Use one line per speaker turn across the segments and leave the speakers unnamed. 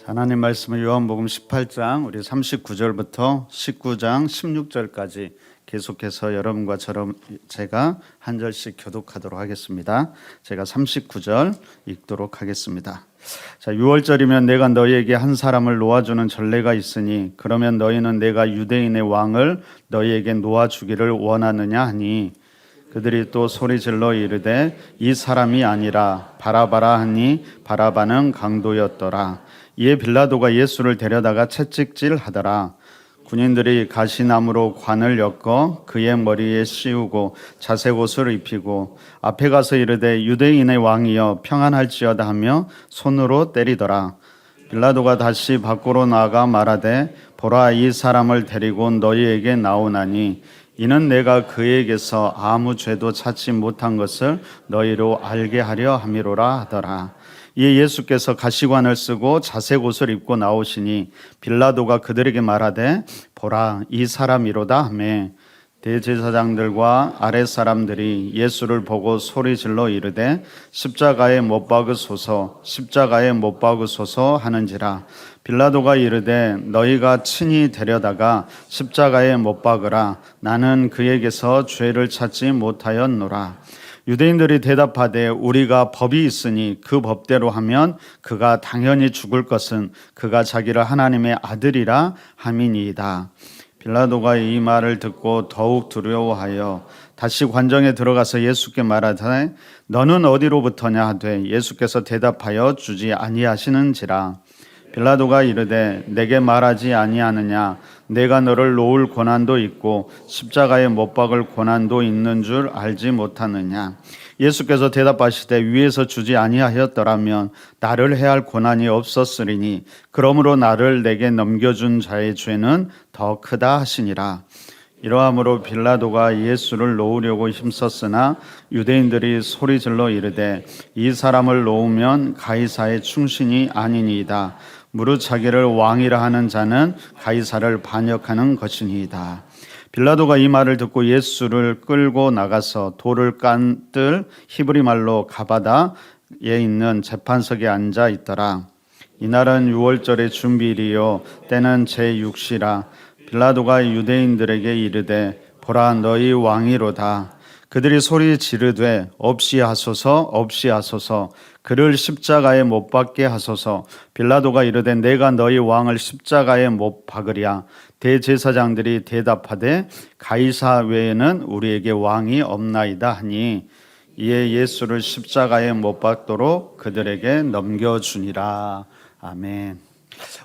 하나님 말씀은 요한복음 18장 우리 39절부터 19장 16절까지 계속해서 여러분과 제가 한 절씩 교독하도록 하겠습니다. 제가 39절 읽도록 하겠습니다. 자, 6월절이면 내가 너희에게 한 사람을 놓아주는 전례가 있으니 그러면 너희는 내가 유대인의 왕을 너희에게 놓아주기를 원하느냐 하니 그들이 또 소리질러 이르되 이 사람이 아니라 바라바라 하니 바라바는 강도였더라. 이에 빌라도가 예수를 데려다가 채찍질하더라. 군인들이 가시나무로 관을 엮어 그의 머리에 씌우고 자색 옷을 입히고 앞에 가서 이르되 유대인의 왕이여 평안할지어다 하며 손으로 때리더라. 빌라도가 다시 밖으로 나가 말하되 보라 이 사람을 데리고 너희에게 나오나니 이는 내가 그에게서 아무 죄도 찾지 못한 것을 너희로 알게 하려 함이로라 하더라. 이에 예수께서 가시관을 쓰고 자색 옷을 입고 나오시니 빌라도가 그들에게 말하되 보라 이 사람이로다 하매 대제사장들과 아랫사람들이 예수를 보고 소리질러 이르되 십자가에 못 박으소서 십자가에 못 박으소서 하는지라. 빌라도가 이르되 너희가 친히 데려다가 십자가에 못 박으라. 나는 그에게서 죄를 찾지 못하였노라. 유대인들이 대답하되 우리가 법이 있으니 그 법대로 하면 그가 당연히 죽을 것은 그가 자기를 하나님의 아들이라 함이니이다. 빌라도가 이 말을 듣고 더욱 두려워하여 다시 관정에 들어가서 예수께 말하되 너는 어디로부터냐 하되 예수께서 대답하여 주지 아니하시는지라. 빌라도가 이르되 내게 말하지 아니하느냐 내가 너를 놓을 고난도 있고 십자가에 못 박을 고난도 있는 줄 알지 못하느냐. 예수께서 대답하시되 위에서 주지 아니하였더라면 나를 해할 고난이 없었으리니 그러므로 나를 내게 넘겨준 자의 죄는 더 크다 하시니라. 이러함으로 빌라도가 예수를 놓으려고 힘썼으나 유대인들이 소리질러 이르되 이 사람을 놓으면 가이사의 충신이 아니니이다. 무릇 자기를 왕이라 하는 자는 가이사를 반역하는 것이니이다. 빌라도가 이 말을 듣고 예수를 끌고 나가서 돌을 깐 뜰 히브리 말로 가바다에 있는 재판석에 앉아 있더라. 이날은 6월절의 준비일이요 때는 제6시라. 빌라도가 유대인들에게 이르되 보라 너희 왕이로다. 그들이 소리 지르되 없이 하소서 없이 하소서 그를 십자가에 못 박게 하소서. 빌라도가 이르되 내가 너희 왕을 십자가에 못 박으랴. 대제사장들이 대답하되 가이사 외에는 우리에게 왕이 없나이다 하니 이에 예수를 십자가에 못 박도록 그들에게 넘겨주니라. 아멘.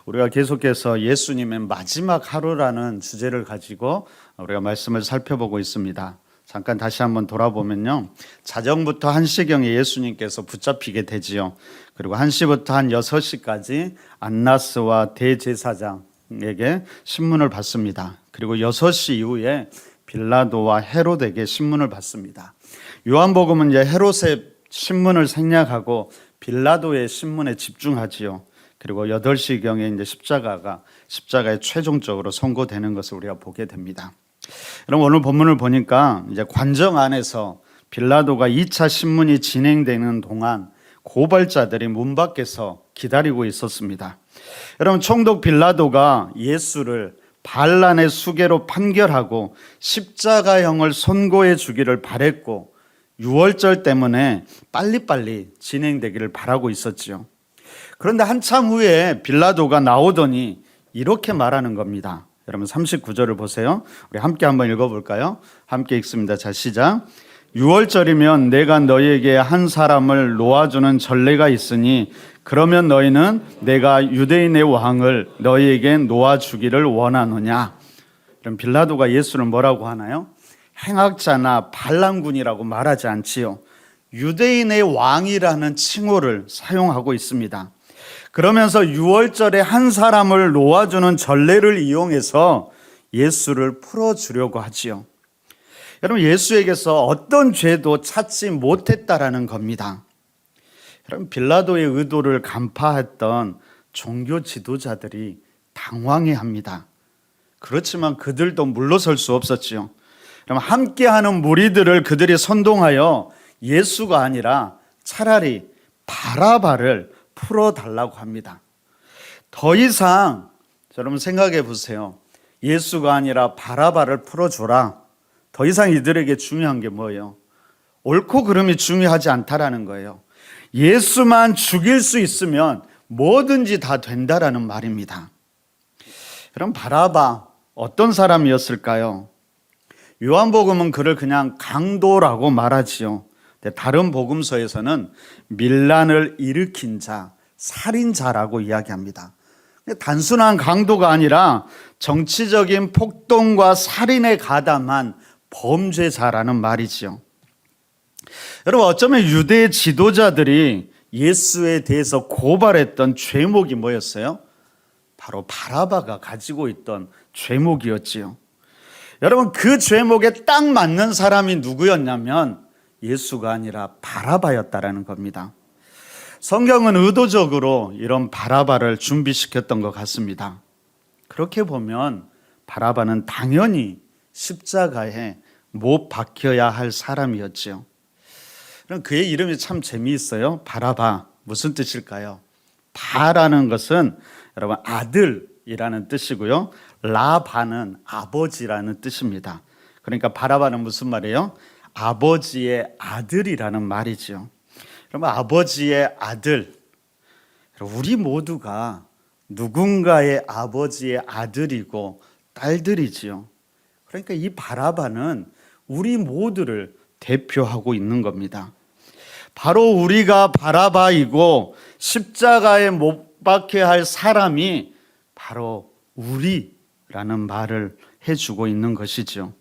우리가 계속해서 예수님의 마지막 하루라는 주제를 가지고 우리가 말씀을 살펴보고 있습니다. 잠깐 다시 한번 돌아보면요. 자정부터 1시경에 예수님께서 붙잡히게 되지요. 그리고 1시부터 한 6시까지 안나스와 대제사장에게 신문을 받습니다. 그리고 6시 이후에 빌라도와 헤롯에게 신문을 받습니다. 요한복음은 이제 헤롯의 신문을 생략하고 빌라도의 신문에 집중하지요. 그리고 8시경에 이제 십자가에 최종적으로 선고되는 것을 우리가 보게 됩니다. 여러분 오늘 본문을 보니까 이제 관정 안에서 빌라도가 2차 신문이 진행되는 동안 고발자들이 문 밖에서 기다리고 있었습니다. 여러분 총독 빌라도가 예수를 반란의 수괴로 판결하고 십자가형을 선고해 주기를 바랬고 6월절 때문에 빨리빨리 진행되기를 바라고 있었지요. 그런데 한참 후에 빌라도가 나오더니 이렇게 말하는 겁니다. 여러분 39절을 보세요. 우리 함께 한번 읽어볼까요? 함께 읽습니다. 자, 시작. 6월절이면 내가 너희에게 한 사람을 놓아주는 전례가 있으니 그러면 너희는 내가 유대인의 왕을 너희에게 놓아주기를 원하느냐. 그럼 빌라도가 예수를 뭐라고 하나요? 행악자나 반란군이라고 말하지 않지요. 유대인의 왕이라는 칭호를 사용하고 있습니다. 그러면서 6월절에 한 사람을 놓아주는 전례를 이용해서 예수를 풀어주려고 하지요. 여러분 예수에게서 어떤 죄도 찾지 못했다라는 겁니다. 여러분 빌라도의 의도를 간파했던 종교 지도자들이 당황해합니다. 그렇지만 그들도 물러설 수 없었지요. 여러분 함께하는 무리들을 그들이 선동하여 예수가 아니라 차라리 바라바를 풀어달라고 합니다. 더 이상 여러분 생각해 보세요. 예수가 아니라 바라바를 풀어줘라. 더 이상 이들에게 중요한 게 뭐예요? 옳고 그름이 중요하지 않다라는 거예요. 예수만 죽일 수 있으면 뭐든지 다 된다라는 말입니다. 여러분, 바라바 어떤 사람이었을까요? 요한복음은 그를 그냥 강도라고 말하지요. 다른 복음서에서는 밀란을 일으킨 자, 살인자라고 이야기합니다. 단순한 강도가 아니라 정치적인 폭동과 살인에 가담한 범죄자라는 말이지요. 여러분, 어쩌면 유대 지도자들이 예수에 대해서 고발했던 죄목이 뭐였어요? 바로 바라바가 가지고 있던 죄목이었지요. 여러분, 그 죄목에 딱 맞는 사람이 누구였냐면 예수가 아니라 바라바였다라는 겁니다. 성경은 의도적으로 이런 바라바를 준비시켰던 것 같습니다. 그렇게 보면 바라바는 당연히 십자가에 못 박혀야 할 사람이었지요. 그럼 그의 이름이 참 재미있어요. 바라바, 무슨 뜻일까요? 바라는 것은 여러분 아들이라는 뜻이고요. 라바는 아버지라는 뜻입니다. 그러니까 바라바는 무슨 말이에요? 아버지의 아들이라는 말이죠. 여러분, 아버지의 아들, 우리 모두가 누군가의 아버지의 아들이고 딸들이지요. 그러니까 이 바라바는 우리 모두를 대표하고 있는 겁니다. 바로 우리가 바라바이고 십자가에 못 박혀야 할 사람이 바로 우리라는 말을 해주고 있는 것이죠.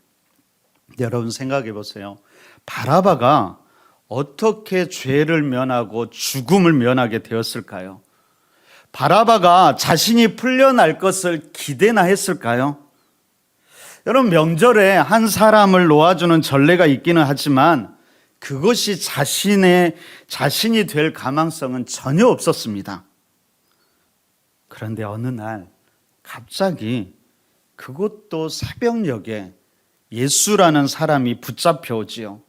여러분 생각해 보세요. 바라바가 어떻게 죄를 면하고 죽음을 면하게 되었을까요? 바라바가 자신이 풀려날 것을 기대나 했을까요? 여러분, 명절에 한 사람을 놓아주는 전례가 있기는 하지만 그것이 자신이 될 가망성은 전혀 없었습니다. 그런데 어느 날 갑자기 그것도 새벽녘에 예수라는 사람이 붙잡혀 오지요.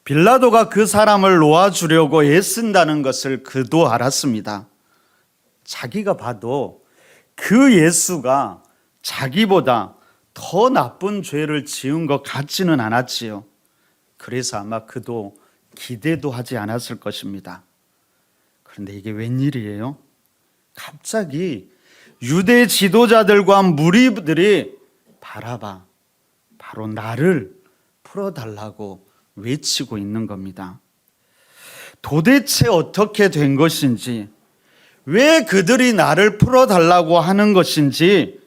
빌라도가 그 사람을 놓아주려고 애쓴다는 것을 그도 알았습니다. 자기가 봐도 그 예수가 자기보다 더 나쁜 죄를 지은 것 같지는 않았지요. 그래서 아마 그도 기대도 하지 않았을 것입니다. 그런데 이게 웬일이에요? 갑자기 유대 지도자들과 무리들이 바라바, 바로 나를 풀어달라고 외치고 있는 겁니다. 도대체 어떻게 된 것인지, 왜 그들이 나를 풀어달라고 하는 것인지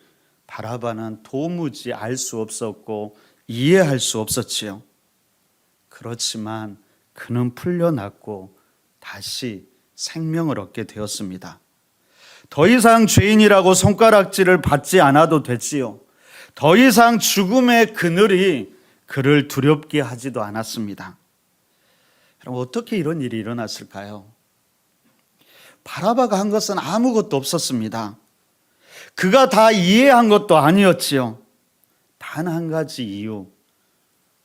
바라바는 도무지 알 수 없었고 이해할 수 없었지요. 그렇지만 그는 풀려났고 다시 생명을 얻게 되었습니다. 더 이상 죄인이라고 손가락질을 받지 않아도 되지요. 더 이상 죽음의 그늘이 그를 두렵게 하지도 않았습니다. 여러분, 어떻게 이런 일이 일어났을까요? 바라바가 한 것은 아무것도 없었습니다. 그가 다 이해한 것도 아니었지요. 단 한 가지 이유,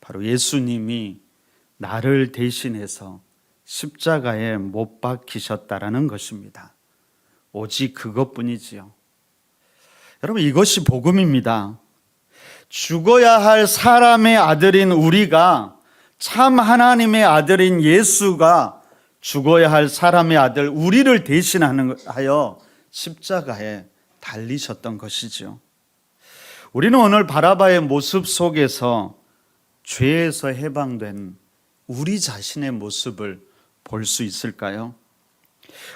바로 예수님이 나를 대신해서 십자가에 못 박히셨다라는 것입니다. 오직 그것뿐이지요. 여러분, 이것이 복음입니다. 죽어야 할 사람의 아들인 우리가 참 하나님의 아들인 예수가 죽어야 할 사람의 아들 우리를 대신하여 십자가에 달리셨던 것이죠. 우리는 오늘 바라바의 모습 속에서 죄에서 해방된 우리 자신의 모습을 볼 수 있을까요?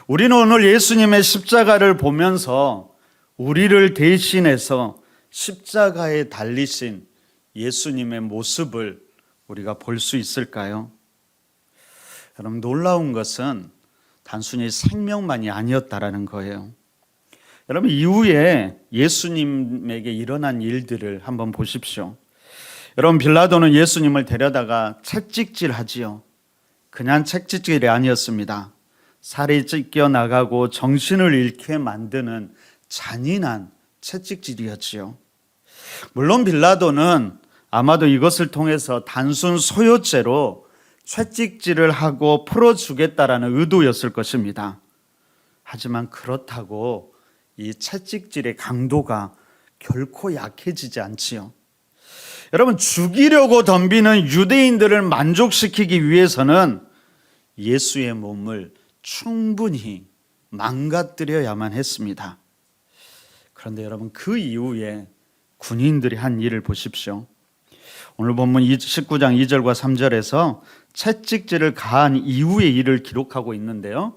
우리는 오늘 예수님의 십자가를 보면서 우리를 대신해서 십자가에 달리신 예수님의 모습을 우리가 볼 수 있을까요? 여러분, 놀라운 것은 단순히 생명만이 아니었다라는 거예요. 여러분, 이후에 예수님에게 일어난 일들을 한번 보십시오. 여러분, 빌라도는 예수님을 데려다가 채찍질 하지요. 그냥 채찍질이 아니었습니다. 살이 찢겨 나가고 정신을 잃게 만드는 잔인한 채찍질이었지요. 물론 빌라도는 아마도 이것을 통해서 단순 소요죄로 채찍질을 하고 풀어주겠다라는 의도였을 것입니다. 하지만 그렇다고 이 채찍질의 강도가 결코 약해지지 않지요. 여러분, 죽이려고 덤비는 유대인들을 만족시키기 위해서는 예수의 몸을 충분히 망가뜨려야만 했습니다. 그런데 여러분, 그 이후에 군인들이 한 일을 보십시오. 오늘 본문 19장 2절과 3절에서 채찍질을 가한 이후의 일을 기록하고 있는데요.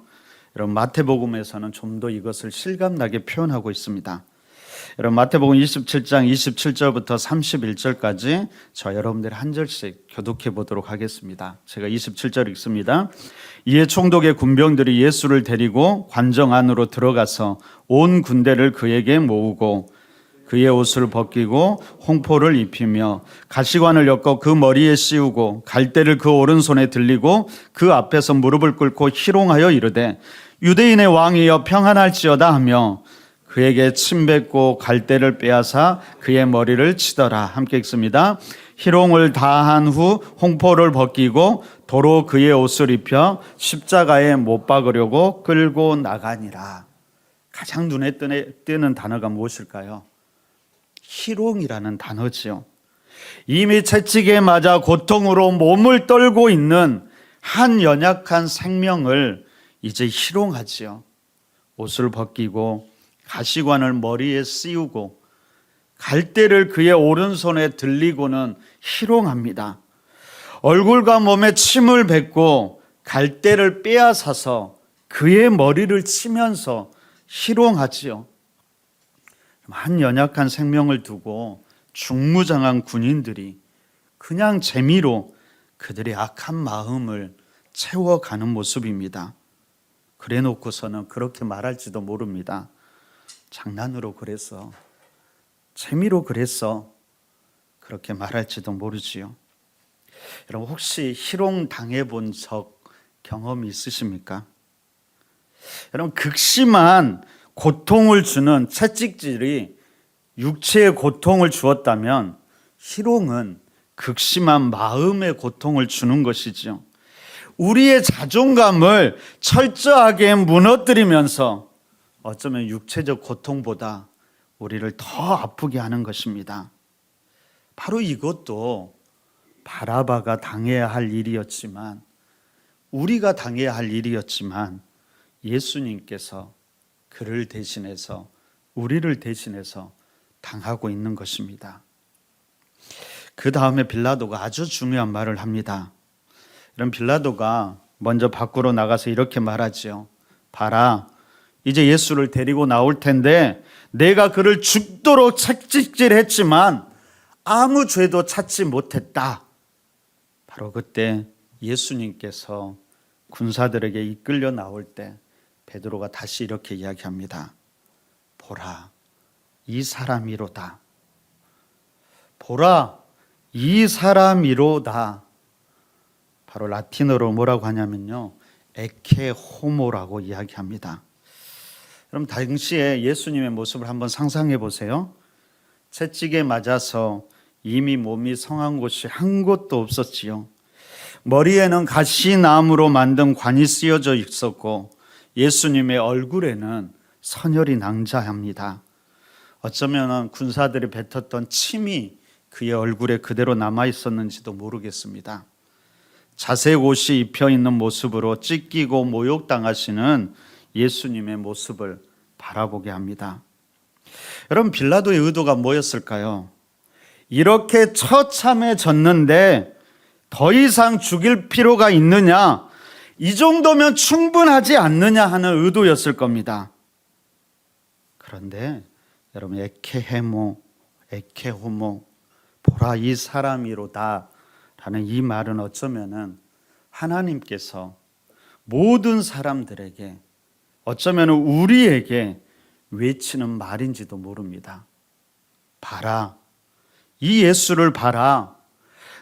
여러분, 마태복음에서는 좀 더 이것을 실감나게 표현하고 있습니다. 여러분, 마태복음 27장 27절부터 31절까지 저 여러분들이 한 절씩 교독해 보도록 하겠습니다. 제가 27절 읽습니다. 이에 총독의 군병들이 예수를 데리고 관정 안으로 들어가서 온 군대를 그에게 모으고 그의 옷을 벗기고 홍포를 입히며 가시관을 엮어 그 머리에 씌우고 갈대를 그 오른손에 들리고 그 앞에서 무릎을 꿇고 희롱하여 이르되 유대인의 왕이여 평안할지어다 하며 그에게 침 뱉고 갈대를 빼앗아 그의 머리를 치더라. 함께 읽습니다. 희롱을 다한 후 홍포를 벗기고 도로 그의 옷을 입혀 십자가에 못 박으려고 끌고 나가니라. 가장 눈에 띄는 단어가 무엇일까요? 희롱이라는 단어지요. 이미 채찍에 맞아 고통으로 몸을 떨고 있는 한 연약한 생명을 이제 희롱하지요. 옷을 벗기고 가시관을 머리에 씌우고 갈대를 그의 오른손에 들리고는 희롱합니다. 얼굴과 몸에 침을 뱉고 갈대를 빼앗아서 그의 머리를 치면서 희롱하지요. 한 연약한 생명을 두고 중무장한 군인들이 그냥 재미로 그들의 악한 마음을 채워가는 모습입니다. 그래 놓고서는 그렇게 말할지도 모릅니다. 장난으로 그랬어. 재미로 그랬어. 그렇게 말할지도 모르지요. 여러분, 혹시 희롱 당해본 적 경험이 있으십니까? 여러분, 극심한 고통을 주는 채찍질이 육체의 고통을 주었다면 희롱은 극심한 마음의 고통을 주는 것이지요. 우리의 자존감을 철저하게 무너뜨리면서 어쩌면 육체적 고통보다 우리를 더 아프게 하는 것입니다. 바로 이것도 바라바가 당해야 할 일이었지만, 우리가 당해야 할 일이었지만 예수님께서 그를 대신해서, 우리를 대신해서 당하고 있는 것입니다. 그 다음에 빌라도가 아주 중요한 말을 합니다. 이런 빌라도가 먼저 밖으로 나가서 이렇게 말하지요. 봐라, 이제 예수를 데리고 나올 텐데 내가 그를 죽도록 채찍질했지만 아무 죄도 찾지 못했다. 바로 그때 예수님께서 군사들에게 이끌려 나올 때 베드로가 다시 이렇게 이야기합니다. 보라, 이 사람이로다. 보라, 이 사람이로다. 바로 라틴어로 뭐라고 하냐면요, 에케 호모라고 이야기합니다. 그럼 당시에 예수님의 모습을 한번 상상해 보세요. 채찍에 맞아서 이미 몸이 성한 곳이 한 곳도 없었지요. 머리에는 가시나무로 만든 관이 쓰여져 있었고 예수님의 얼굴에는 선혈이 낭자합니다. 어쩌면 군사들이 뱉었던 침이 그의 얼굴에 그대로 남아 있었는지도 모르겠습니다. 자색 옷이 입혀 있는 모습으로 찢기고 모욕당하시는 예수님의 모습을 바라보게 합니다. 여러분, 빌라도의 의도가 뭐였을까요? 이렇게 처참해졌는데 더 이상 죽일 필요가 있느냐? 이 정도면 충분하지 않느냐 하는 의도였을 겁니다. 그런데 여러분, 에케헤모, 에케호모, 보라 이 사람이로다 라는 이 말은 어쩌면은 하나님께서 모든 사람들에게, 어쩌면 우리에게 외치는 말인지도 모릅니다. 봐라, 이 예수를 봐라.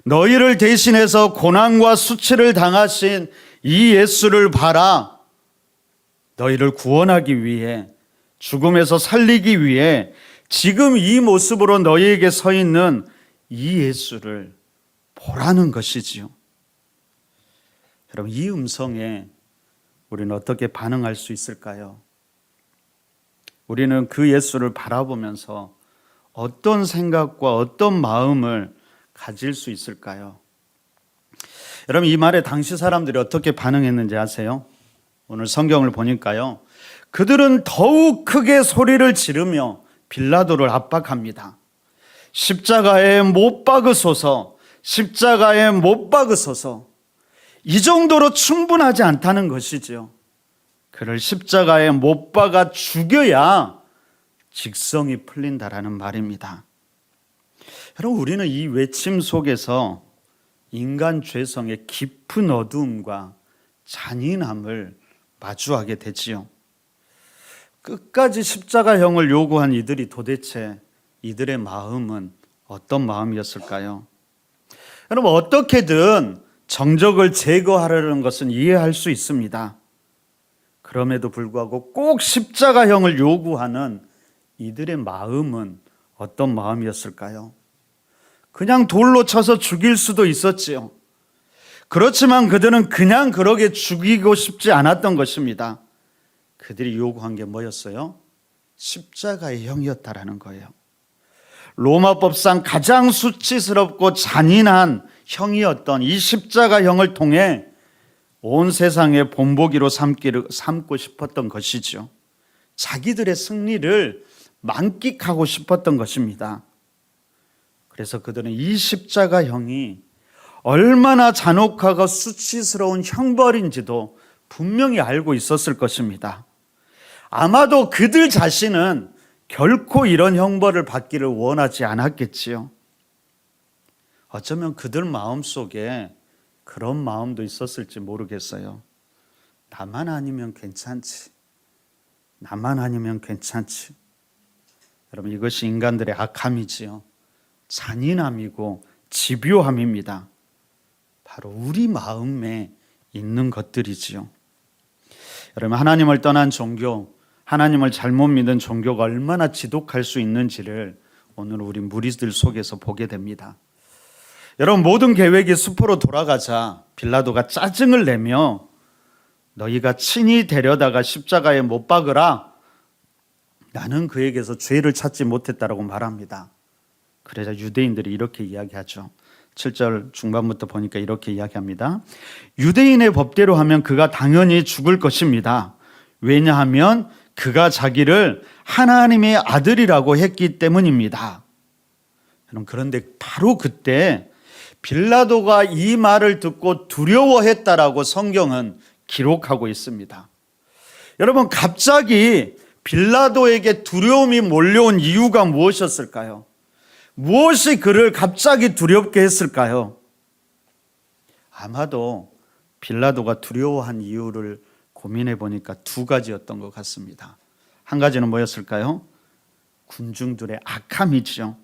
너희를 대신해서 고난과 수치를 당하신 이 예수를 봐라. 너희를 구원하기 위해, 죽음에서 살리기 위해 지금 이 모습으로 너희에게 서 있는 이 예수를 보라는 것이지요. 여러분, 이 음성에 우리는 어떻게 반응할 수 있을까요? 우리는 그 예수를 바라보면서 어떤 생각과 어떤 마음을 가질 수 있을까요? 여러분, 이 말에 당시 사람들이 어떻게 반응했는지 아세요? 오늘 성경을 보니까요, 그들은 더욱 크게 소리를 지르며 빌라도를 압박합니다. 십자가에 못 박으소서, 십자가에 못 박으소서. 이 정도로 충분하지 않다는 것이지요. 그를 십자가에 못 박아 죽여야 직성이 풀린다라는 말입니다. 여러분, 우리는 이 외침 속에서 인간 죄성의 깊은 어두움과 잔인함을 마주하게 되지요. 끝까지 십자가형을 요구한 이들이 도대체 이들의 마음은 어떤 마음이었을까요? 여러분, 어떻게든 정적을 제거하려는 것은 이해할 수 있습니다. 그럼에도 불구하고 꼭 십자가형을 요구하는 이들의 마음은 어떤 마음이었을까요? 그냥 돌로 쳐서 죽일 수도 있었지요. 그렇지만 그들은 그냥 그러게 죽이고 싶지 않았던 것입니다. 그들이 요구한 게 뭐였어요? 십자가의 형이었다라는 거예요. 로마법상 가장 수치스럽고 잔인한 형이었던 이 십자가형을 통해 온 세상의 본보기로 삼고 싶었던 것이죠. 자기들의 승리를 만끽하고 싶었던 것입니다. 그래서 그들은 이 십자가형이 얼마나 잔혹하고 수치스러운 형벌인지도 분명히 알고 있었을 것입니다. 아마도 그들 자신은 결코 이런 형벌을 받기를 원하지 않았겠지요. 어쩌면 그들 마음속에 그런 마음도 있었을지 모르겠어요. 나만 아니면 괜찮지. 나만 아니면 괜찮지. 여러분, 이것이 인간들의 악함이지요. 잔인함이고 집요함입니다. 바로 우리 마음에 있는 것들이지요. 여러분, 하나님을 떠난 종교, 하나님을 잘못 믿은 종교가 얼마나 지독할 수 있는지를 오늘 우리 무리들 속에서 보게 됩니다. 여러분, 모든 계획이 수포로 돌아가자 빌라도가 짜증을 내며 너희가 친히 데려다가 십자가에 못 박으라. 나는 그에게서 죄를 찾지 못했다라고 말합니다. 그래서 유대인들이 이렇게 이야기하죠. 7절 중반부터 보니까 이렇게 이야기합니다. 유대인의 법대로 하면 그가 당연히 죽을 것입니다. 왜냐하면 그가 자기를 하나님의 아들이라고 했기 때문입니다. 그런데 바로 그때 빌라도가 이 말을 듣고 두려워했다라고 성경은 기록하고 있습니다. 여러분, 갑자기 빌라도에게 두려움이 몰려온 이유가 무엇이었을까요? 무엇이 그를 갑자기 두렵게 했을까요? 아마도 빌라도가 두려워한 이유를 고민해 보니까 두 가지였던 것 같습니다. 한 가지는 뭐였을까요? 군중들의 악함이죠.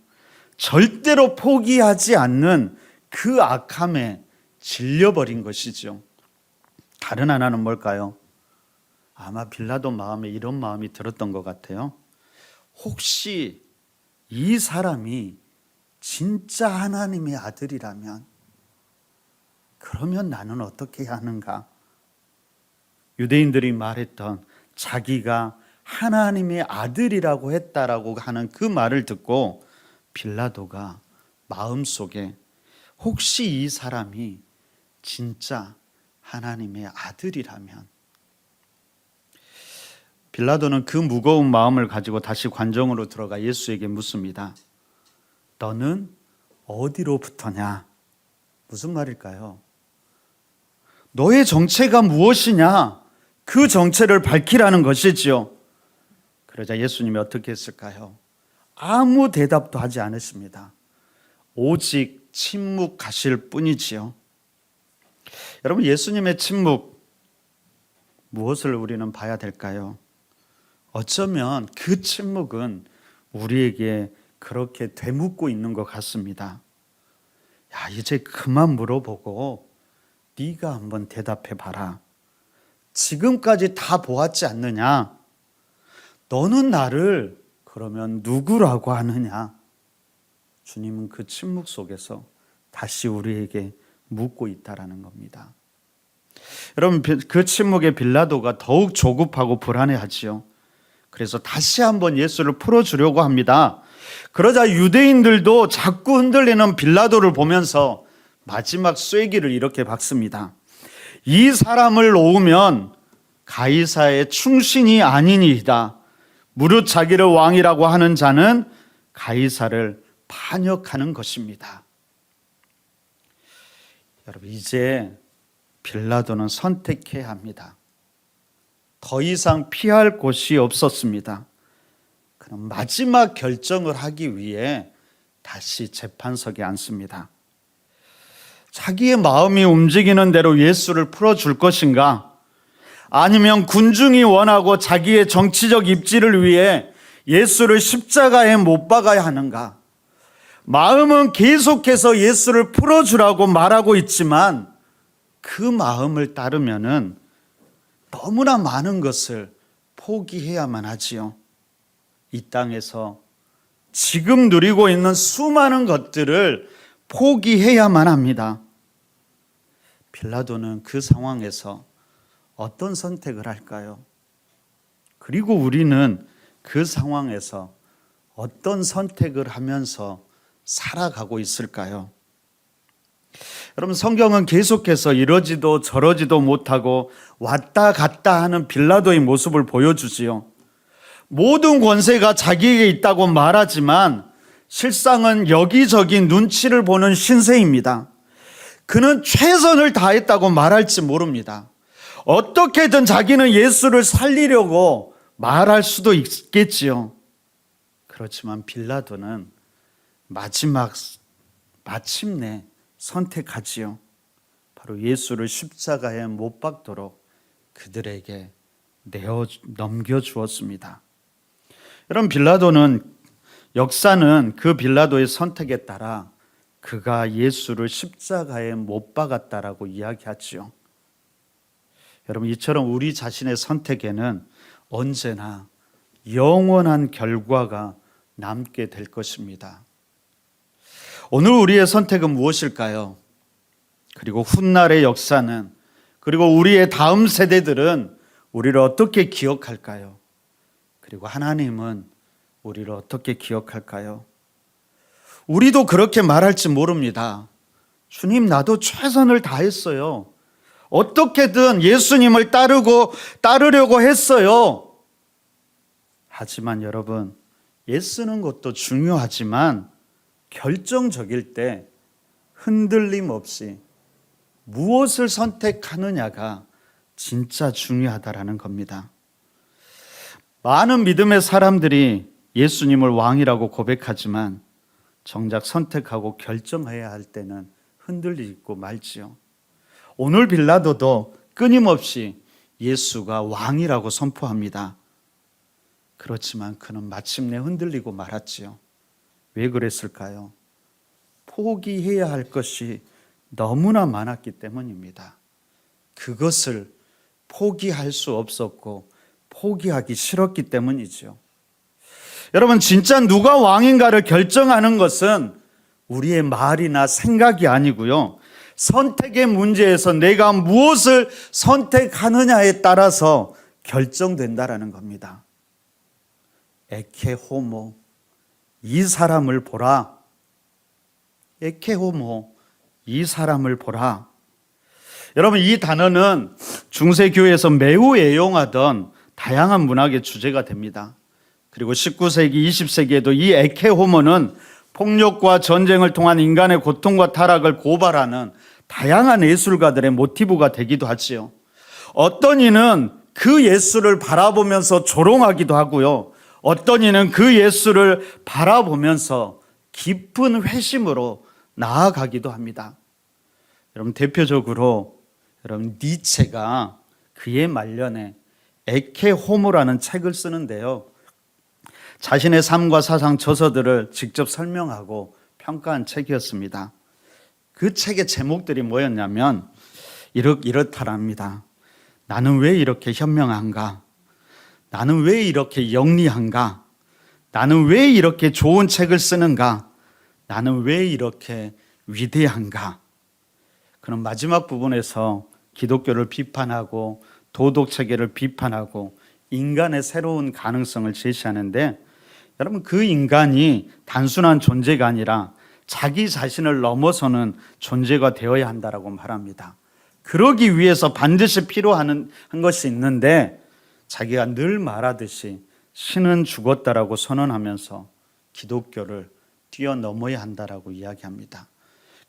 절대로 포기하지 않는 그 악함에 질려버린 것이죠. 다른 하나는 뭘까요? 아마 빌라도 마음에 이런 마음이 들었던 것 같아요. 혹시 이 사람이 진짜 하나님의 아들이라면 그러면 나는 어떻게 해야 하는가? 유대인들이 말했던 자기가 하나님의 아들이라고 했다라고 하는 그 말을 듣고 빌라도가 마음속에 혹시 이 사람이 진짜 하나님의 아들이라면, 빌라도는 그 무거운 마음을 가지고 다시 관정으로 들어가 예수에게 묻습니다. 너는 어디로부터냐? 무슨 말일까요? 너의 정체가 무엇이냐? 그 정체를 밝히라는 것이지요. 그러자 예수님이 어떻게 했을까요? 아무 대답도 하지 않으십니다. 오직 침묵하실 뿐이지요. 여러분, 예수님의 침묵, 무엇을 우리는 봐야 될까요? 어쩌면 그 침묵은 우리에게 그렇게 되묻고 있는 것 같습니다. 야, 이제 그만 물어보고 네가 한번 대답해 봐라. 지금까지 다 보았지 않느냐? 너는 나를 그러면 누구라고 하느냐? 주님은 그 침묵 속에서 다시 우리에게 묻고 있다라는 겁니다. 여러분, 그 침묵에 빌라도가 더욱 조급하고 불안해하지요. 그래서 다시 한번 예수를 풀어주려고 합니다. 그러자 유대인들도 자꾸 흔들리는 빌라도를 보면서 마지막 쐐기를 이렇게 박습니다. 이 사람을 놓으면 가이사의 충신이 아니니이다. 무릇 자기를 왕이라고 하는 자는 가이사를 반역하는 것입니다. 여러분, 이제 빌라도는 선택해야 합니다. 더 이상 피할 곳이 없었습니다. 그럼 마지막 결정을 하기 위해 다시 재판석에 앉습니다. 자기의 마음이 움직이는 대로 예수를 풀어줄 것인가? 아니면 군중이 원하고 자기의 정치적 입지를 위해 예수를 십자가에 못 박아야 하는가? 마음은 계속해서 예수를 풀어주라고 말하고 있지만 그 마음을 따르면은 너무나 많은 것을 포기해야만 하지요. 이 땅에서 지금 누리고 있는 수많은 것들을 포기해야만 합니다. 빌라도는 그 상황에서 어떤 선택을 할까요? 그리고 우리는 그 상황에서 어떤 선택을 하면서 살아가고 있을까요? 여러분, 성경은 계속해서 이러지도 저러지도 못하고 왔다 갔다 하는 빌라도의 모습을 보여주지요. 모든 권세가 자기에게 있다고 말하지만 실상은 여기저기 눈치를 보는 신세입니다. 그는 최선을 다했다고 말할지 모릅니다. 어떻게든 자기는 예수를 살리려고 말할 수도 있겠지요. 그렇지만 빌라도는 마침내 선택하지요. 바로 예수를 십자가에 못 박도록 그들에게 넘겨주었습니다. 여러분, 역사는 그 빌라도의 선택에 따라 그가 예수를 십자가에 못 박았다라고 이야기하지요. 여러분, 이처럼 우리 자신의 선택에는 언제나 영원한 결과가 남게 될 것입니다. 오늘 우리의 선택은 무엇일까요? 그리고 훗날의 역사는, 그리고 우리의 다음 세대들은 우리를 어떻게 기억할까요? 그리고 하나님은 우리를 어떻게 기억할까요? 우리도 그렇게 말할지 모릅니다. 주님, 나도 최선을 다했어요. 어떻게든 예수님을 따르려고 했어요. 하지만 여러분, 애쓰는 것도 중요하지만 결정적일 때 흔들림 없이 무엇을 선택하느냐가 진짜 중요하다라는 겁니다. 많은 믿음의 사람들이 예수님을 왕이라고 고백하지만 정작 선택하고 결정해야 할 때는 흔들리고 말지요. 오늘 빌라도도 끊임없이 예수가 왕이라고 선포합니다. 그렇지만 그는 마침내 흔들리고 말았지요. 왜 그랬을까요? 포기해야 할 것이 너무나 많았기 때문입니다. 그것을 포기할 수 없었고 포기하기 싫었기 때문이죠. 여러분, 진짜 누가 왕인가를 결정하는 것은 우리의 말이나 생각이 아니고요. 선택의 문제에서 내가 무엇을 선택하느냐에 따라서 결정된다라는 겁니다. 에케 호모, 이 사람을 보라. 에케 호모, 이 사람을 보라. 여러분, 이 단어는 중세교회에서 매우 애용하던 다양한 문학의 주제가 됩니다. 그리고 19세기, 20세기에도 이 에케 호모는 폭력과 전쟁을 통한 인간의 고통과 타락을 고발하는 다양한 예술가들의 모티브가 되기도 하지요. 어떤 이는 그 예수를 바라보면서 조롱하기도 하고요. 어떤 이는 그 예수를 바라보면서 깊은 회심으로 나아가기도 합니다. 여러분, 대표적으로 니체가 그의 말년에 에케 호모라는 책을 쓰는데요. 자신의 삶과 사상 저서들을 직접 설명하고 평가한 책이었습니다. 그 책의 제목들이 뭐였냐면 이렇다랍니다. 나는 왜 이렇게 현명한가? 나는 왜 이렇게 영리한가? 나는 왜 이렇게 좋은 책을 쓰는가? 나는 왜 이렇게 위대한가? 그런 마지막 부분에서 기독교를 비판하고 도덕 체계를 비판하고 인간의 새로운 가능성을 제시하는데, 여러분 그 인간이 단순한 존재가 아니라 자기 자신을 넘어서는 존재가 되어야 한다라고 말합니다. 그러기 위해서 반드시 필요한 것이 있는데, 자기가 늘 말하듯이 신은 죽었다라고 선언하면서 기독교를 뛰어넘어야 한다라고 이야기합니다.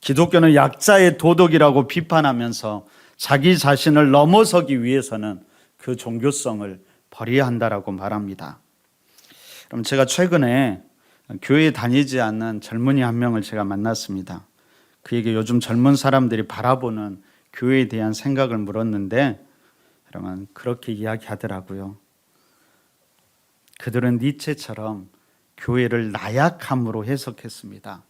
기독교는 약자의 도덕이라고 비판하면서 자기 자신을 넘어서기 위해서는 그 종교성을 버려야 한다라고 말합니다. 그럼 제가 최근에 교회에 다니지 않는 젊은이 한 명을 제가 만났습니다. 그에게 요즘 젊은 사람들이 바라보는 교회에 대한 생각을 물었는데, 여러분 그렇게 이야기하더라고요. 그들은 니체처럼 교회를 나약함으로 해석했습니다.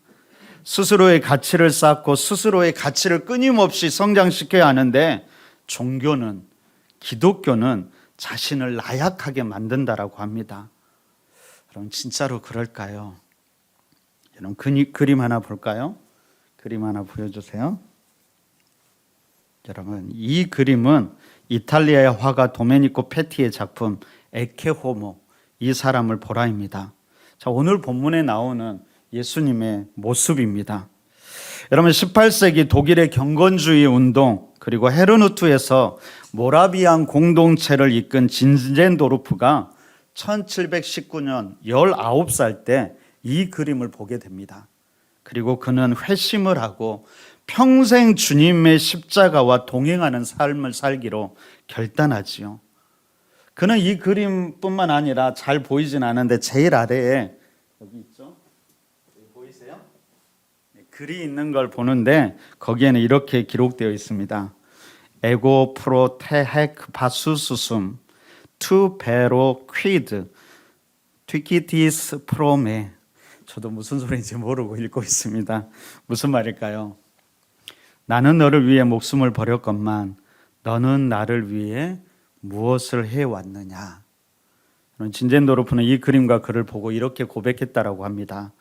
스스로의 가치를 쌓고 스스로의 가치를 끊임없이 성장시켜야 하는데, 종교는, 기독교는 자신을 나약하게 만든다라고 합니다. 여러분 진짜로 그럴까요? 여러분 그림 하나 볼까요? 그림 하나 보여주세요. 여러분 이 그림은 이탈리아의 화가 도메니코 페티의 작품 에케호모, 이 사람을 보라입니다. 자, 오늘 본문에 나오는 예수님의 모습입니다. 여러분 18세기 독일의 경건주의 운동, 그리고 헤르누트에서 모라비안 공동체를 이끈 진젠도르프가 1719년 19살 때 이 그림을 보게 됩니다. 그리고 그는 회심을 하고 평생 주님의 십자가와 동행하는 삶을 살기로 결단하지요. 그는 이 그림뿐만 아니라, 잘 보이진 않은데 제일 아래에 여기 있죠? 여기 보이세요? 글이 있는 걸 보는데 거기에는 이렇게 기록되어 있습니다. 에고 프로 테헤크 바수수숨 투 베로 퀴드 튀키티스 프로메. 저도 무슨 소리인지 모르고 읽고 있습니다. 무슨 말일까요? 나는 너를 위해 목숨을 버렸건만 너는 나를 위해 무엇을 해왔느냐. 진젠도르프는 이 그림과 글을 보고 이렇게 고백했다라고 합니다.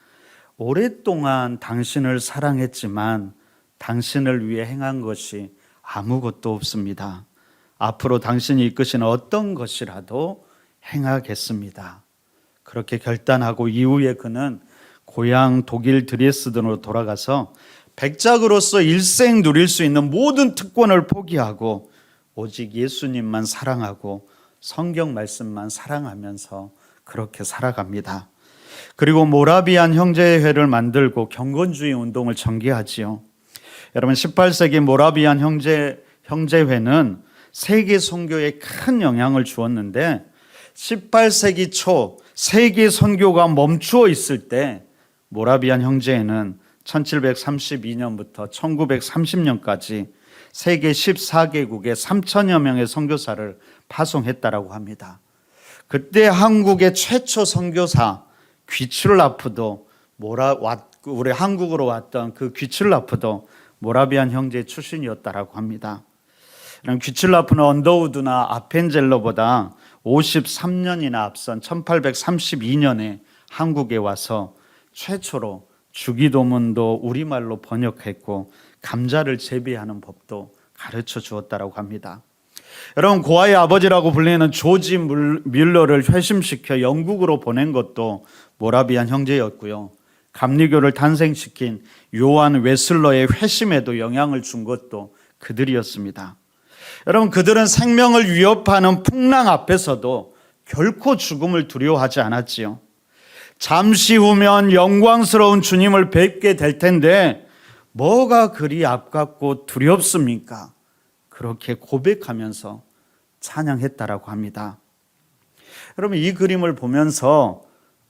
오랫동안 당신을 사랑했지만 당신을 위해 행한 것이 아무것도 없습니다. 앞으로 당신이 이끄시는 어떤 것이라도 행하겠습니다. 그렇게 결단하고 이후에 그는 고향 독일 드레스덴으로 돌아가서 백작으로서 일생 누릴 수 있는 모든 특권을 포기하고 오직 예수님만 사랑하고 성경 말씀만 사랑하면서 그렇게 살아갑니다. 그리고 모라비안 형제회를 만들고 경건주의 운동을 전개하지요. 여러분 18세기 모라비안 형제회는 세계 선교에 큰 영향을 주었는데, 18세기 초 세계 선교가 멈추어 있을 때 모라비안 형제회는 1732년부터 1930년까지 세계 14개국에 3천여 명의 선교사를 파송했다라고 합니다. 그때 한국의 최초 선교사 귀출라프도 우리 한국으로 왔던 그 귀출라프도 모라비안 형제 출신이었다라고 합니다. 귀출라프는 언더우드나 아펜젤로보다 53년이나 앞선 1832년에 한국에 와서 최초로 주기도문도 우리말로 번역했고 감자를 재배하는 법도 가르쳐 주었다라고 합니다. 여러분 고아의 아버지라고 불리는 조지 뮬러를 회심시켜 영국으로 보낸 것도 모라비안 형제였고요. 감리교를 탄생시킨 요한 웨슬러의 회심에도 영향을 준 것도 그들이었습니다. 여러분 그들은 생명을 위협하는 풍랑 앞에서도 결코 죽음을 두려워하지 않았지요. 잠시 후면 영광스러운 주님을 뵙게 될 텐데 뭐가 그리 아깝고 두렵습니까? 그렇게 고백하면서 찬양했다라고 합니다. 여러분 이 그림을 보면서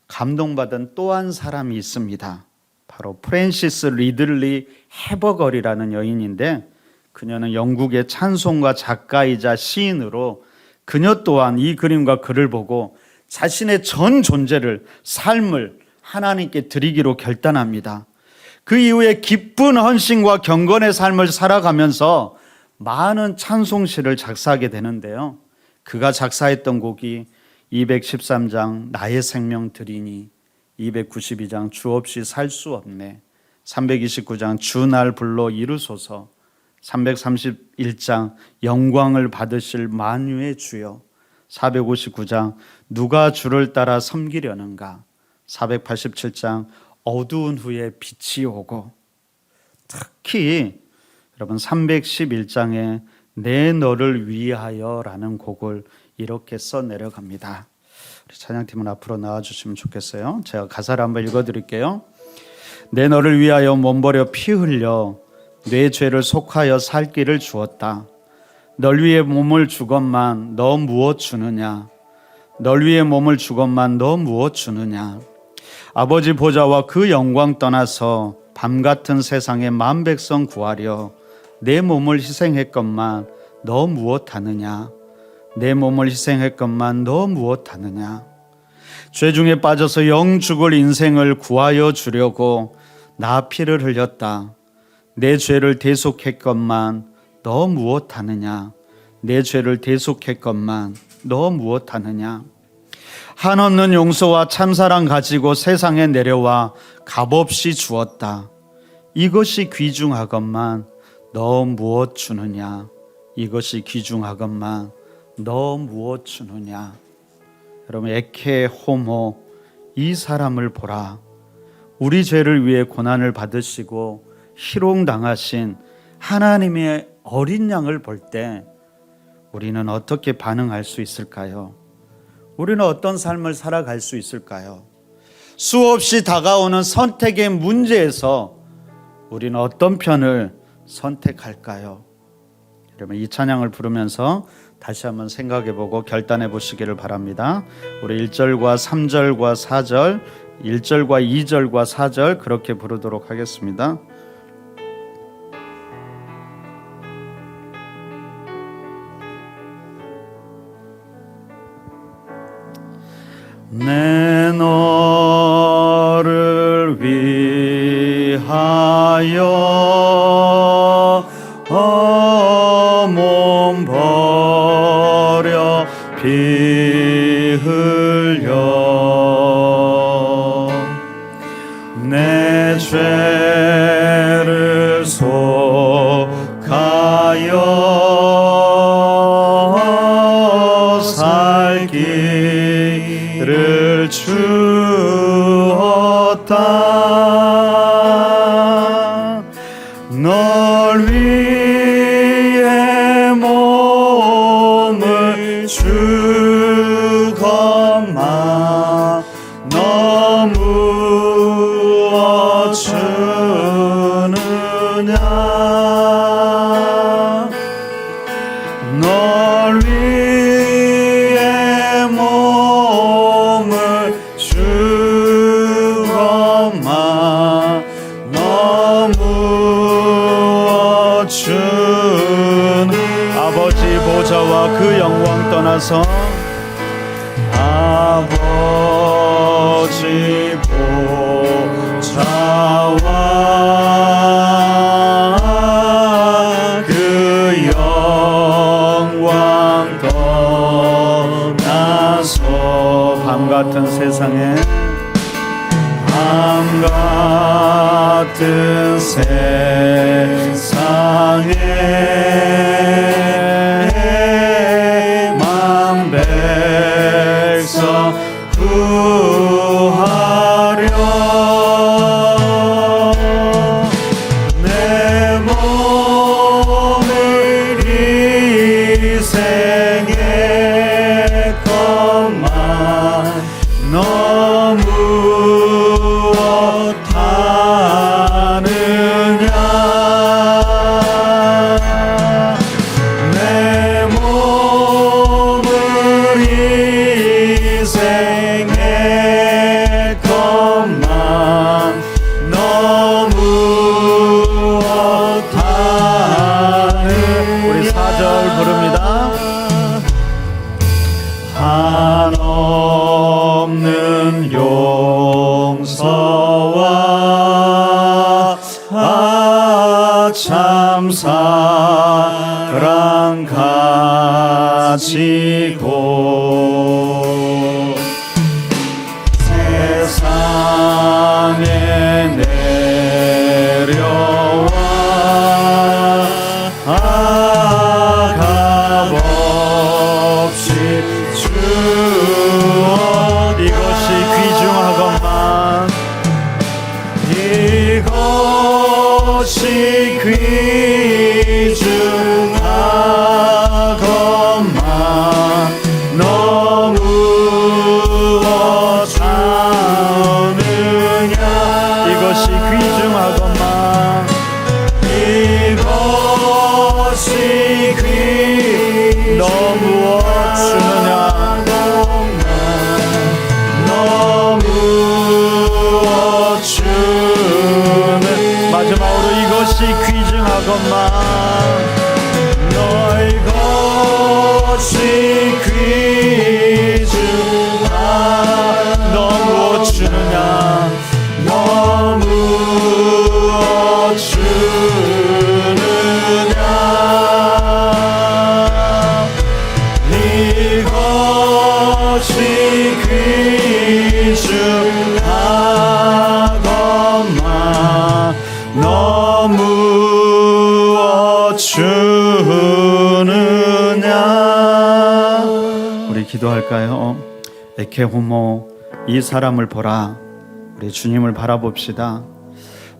감동받은 또 한 사람이 있습니다. 바로 프랜시스 리들리 해버걸이라는 여인인데, 그녀는 영국의 찬송가 작가이자 시인으로 그녀 또한 이 그림과 글을 보고 자신의 전 존재를, 삶을 하나님께 드리기로 결단합니다. 그 이후에 기쁜 헌신과 경건의 삶을 살아가면서 많은 찬송시를 작사하게 되는데요. 그가 작사했던 곡이 213장 나의 생명 드리니, 292장 주 없이 살 수 없네, 329장 주 날 불러 이루소서, 331장 영광을 받으실 만유의 주여, 459장 누가 주를 따라 섬기려는가, 487장 어두운 후에 빛이 오고, 특히 여러분 311장에 내 너를 위하여라는 곡을 이렇게 써 내려갑니다. 우리 찬양팀은 앞으로 나와주시면 좋겠어요. 제가 가사를 한번 읽어드릴게요. 내 너를 위하여 몸버려 피 흘려 내 죄를 속하여 살 길을 주었다. 널 위해 몸을 주건만 너 무엇 주느냐. 널 위해 몸을 주건만 너 무엇 주느냐. 아버지 보좌와 그 영광 떠나서 밤같은 세상에 만 백성 구하려 내 몸을 희생했건만 너 무엇 하느냐. 내 몸을 희생했건만 너 무엇 하느냐. 죄 중에 빠져서 영 죽을 인생을 구하여 주려고 나 피를 흘렸다. 내 죄를 대속했건만 너 무엇 하느냐. 내 죄를 대속했건만 너 무엇 하느냐. 한없는 용서와 참사랑 가지고 세상에 내려와 값없이 주었다. 이것이 귀중하건만 너 무엇 주느냐. 이것이 귀중하건만 너 무엇 주느냐. 여러분, 에케 호모, 이 사람을 보라. 우리 죄를 위해 고난을 받으시고 희롱당하신 하나님의 어린 양을 볼 때 우리는 어떻게 반응할 수 있을까요? 우리는 어떤 삶을 살아갈 수 있을까요? 수없이 다가오는 선택의 문제에서 우리는 어떤 편을 선택할까요? 여러분, 이 찬양을 부르면서 다시 한번 생각해보고 결단해 보시기를 바랍니다. 우리 1절과 3절과 4절, 1절과 2절과 4절 그렇게 부르도록 하겠습니다. 내 너를 위하여 몸 버려 피 흘려 내 죄를 속하여 살 길을 주었다. 널 위해 몸을 주건만 너 무엇 주느냐. 널 위해 몸을 주건만 너 무엇 준. 아버지 보좌와 그 영광 떠나서 아버지 보좌와 그 영광 떠나서 밤같은 세상에 밤같은 세상에 만 백성 구하려 내 몸을 희생했건만 너 무엇 하느냐. 귀중하건만 너무 주느냐. 우리 기도할까요? 에케호모, 이 사람을 보라. 우리 주님을 바라봅시다.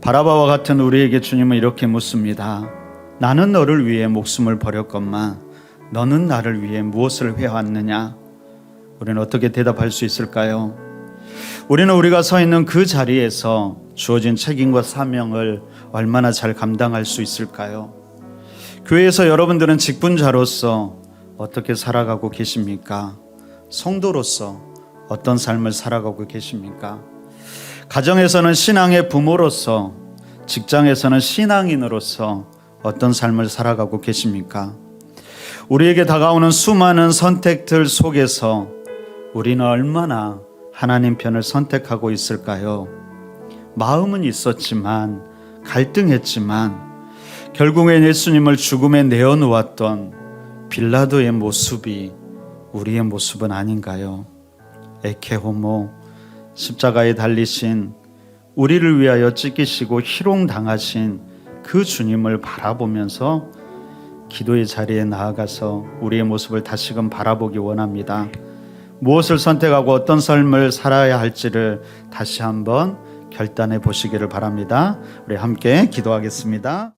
바라바와 같은 우리에게 주님은 이렇게 묻습니다. 나는 너를 위해 목숨을 버렸건만 너는 나를 위해 무엇을 해왔느냐? 우리는 어떻게 대답할 수 있을까요? 우리는 우리가 서 있는 그 자리에서 주어진 책임과 사명을 얼마나 잘 감당할 수 있을까요? 교회에서 여러분들은 직분자로서 어떻게 살아가고 계십니까? 성도로서 어떤 삶을 살아가고 계십니까? 가정에서는 신앙의 부모로서, 직장에서는 신앙인으로서 어떤 삶을 살아가고 계십니까? 우리에게 다가오는 수많은 선택들 속에서 우리는 얼마나 하나님 편을 선택하고 있을까요? 마음은 있었지만, 갈등했지만 결국엔 예수님을 죽음에 내어놓았던 빌라도의 모습이 우리의 모습은 아닌가요? 에케호모, 십자가에 달리신, 우리를 위하여 찢기시고 희롱당하신 그 주님을 바라보면서 기도의 자리에 나아가서 우리의 모습을 다시금 바라보기 원합니다. 무엇을 선택하고 어떤 삶을 살아야 할지를 다시 한번 결단해 보시기를 바랍니다. 우리 함께 기도하겠습니다.